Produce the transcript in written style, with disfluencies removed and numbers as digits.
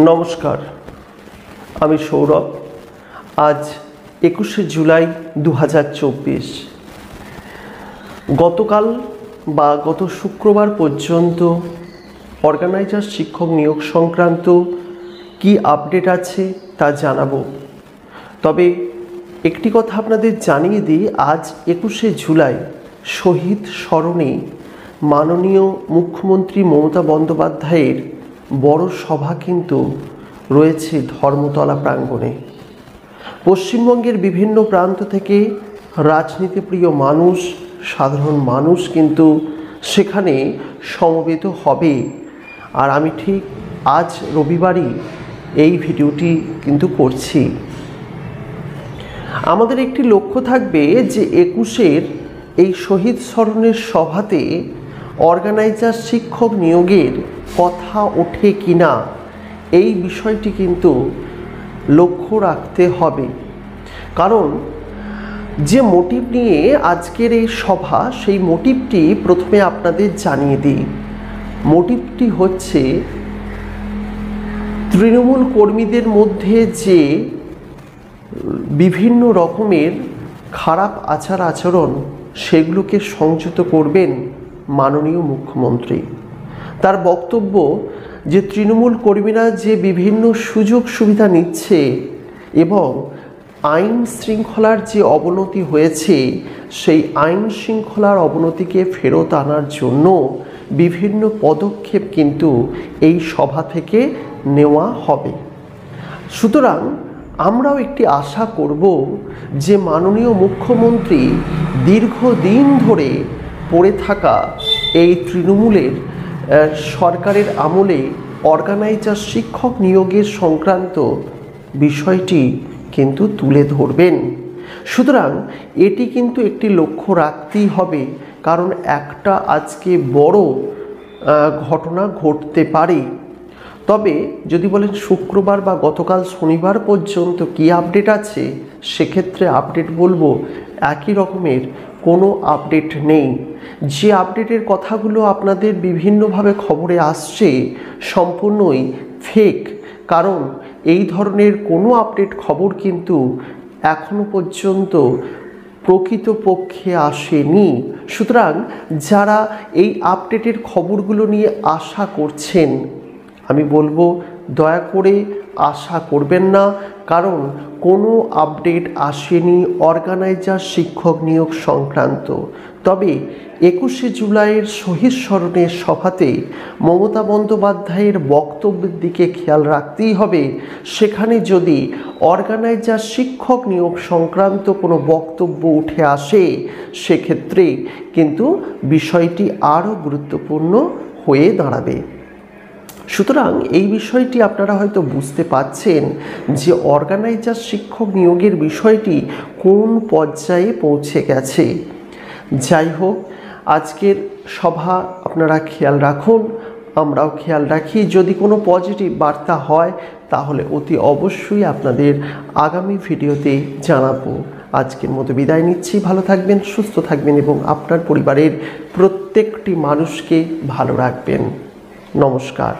নমস্কার, আমি সৌরভ। আজ 21শে জুলাই 2024। গতকাল বা গত শুক্রবার পর্যন্ত অর্গানাইজার শিক্ষক নিয়োগ সংক্রান্ত কি আপডেট আছে তা জানাবো। তবে একটি কথা আপনাদের জানিয়ে দিই, আজ 21শে জুলাই শহীদ স্মরণে মাননীয় মুখ্যমন্ত্রী মমতা বন্দ্যোপাধ্যায়ের বড় সভা কিন্তু রয়েছে ধর্মতলা প্রাঙ্গণে। পশ্চিমবঙ্গের বিভিন্ন প্রান্ত থেকে রাজনীতিপ্রিয় মানুষ, সাধারণ মানুষ কিন্তু সেখানে সমবেত হবে। আর আমি ঠিক আজ রবিবারই এই ভিডিওটি কিন্তু করছি। আমাদের একটি লক্ষ্য থাকবে যে 21-এর এই শহীদ স্মরণের সভাতে অর্গানাইজার শিক্ষক নিয়োগের কথা ওঠে কিনা এই বিষয়টি কিন্তু লক্ষ্য রাখতে হবে। কারণ যে মোটিভ নিয়ে আজকের এই সভা, সেই মোটিভটি প্রথমে আপনাদের জানিয়ে দিই। মোটিভটি হচ্ছে তৃণমূল কর্মীদের মধ্যে যে বিভিন্ন রকমের খারাপ আচরণ সেগুলোকে সংযত করবেন মাননীয় মুখ্যমন্ত্রী। তার বক্তব্য যে তৃণমূল কর্মীরা যে বিভিন্ন সুযোগ সুবিধা নিচ্ছে এবং আইন শৃঙ্খলার যে অবনতি হয়েছে, সেই আইন শৃঙ্খলার অবনতিকে ফেরত আনার জন্য বিভিন্ন পদক্ষেপ কিন্তু এই সভা থেকে নেওয়া হবে। সুতরাং আমরাও একটি আশা করব যে মাননীয় মুখ্যমন্ত্রী দীর্ঘদিন ধরে পড়ে থাকা এই তৃণমূলের সরকারের আমলে অর্গানাইজার শিক্ষক নিয়োগের সংক্রান্ত বিষয়টি কিন্তু তুলে ধরবেন। সুতরাং এটি কিন্তু একটি লক্ষ্য রাখতেই হবে, কারণ একটা আজকে বড় ঘটনা ঘটতে পারে। তবে যদি বলেন শুক্রবার বা গতকাল শনিবার পর্যন্ত কি আপডেট আছে, সেক্ষেত্রে আপডেট বলবো একই রকমের কোনো আপডেট নেই। যে আপডেটের কথাগুলো আপনাদের বিভিন্নভাবে খবরে আসছে সম্পূর্ণই ফেক, কারণ এই ধরনের কোনো আপডেট খবর কিন্তু এখনো পর্যন্ত প্রকৃতপক্ষে আসেনি। সুতরাং যারা এই আপডেটের খবরগুলো নিয়ে আশা করছেন, আমি বলবো দয়া করে আশা করবেন না, কারণ কোনো আপডেট আসেনি অর্গানাইজার শিক্ষক নিয়োগ সংক্রান্ত। তবে 21শে জুলাইয়ের শহীদ স্মরণের সভাতে মমতা বন্দ্যোপাধ্যায়ের বক্তব্যের দিকে খেয়াল রাখতেই হবে। সেখানে যদি অর্গানাইজার শিক্ষক নিয়োগ সংক্রান্ত কোনো বক্তব্য উঠে আসে, সেক্ষেত্রে কিন্তু বিষয়টি আরও গুরুত্বপূর্ণ হয়ে দাঁড়াবে। সুতরাং এই বিষয়টি আপনারা হয়তো বুঝতে পারছেন যে অর্গানাইজার শিক্ষক নিয়োগের বিষয়টি কোন পর্যায়ে পৌঁছে গেছে। যাই হোক, আজকের সভা আপনারা খেয়াল রাখুন, আমরাও খেয়াল রাখি। যদি কোনো পজিটিভ বার্তা হয় তাহলে অতি অবশ্যই আপনাদের আগামী ভিডিওতে জানাবো। আজকের মতো বিদায় নিচ্ছি। ভালো থাকবেন, সুস্থ থাকবেন এবং আপনার পরিবারের প্রত্যেকটি মানুষকে ভালো রাখবেন। নমস্কার।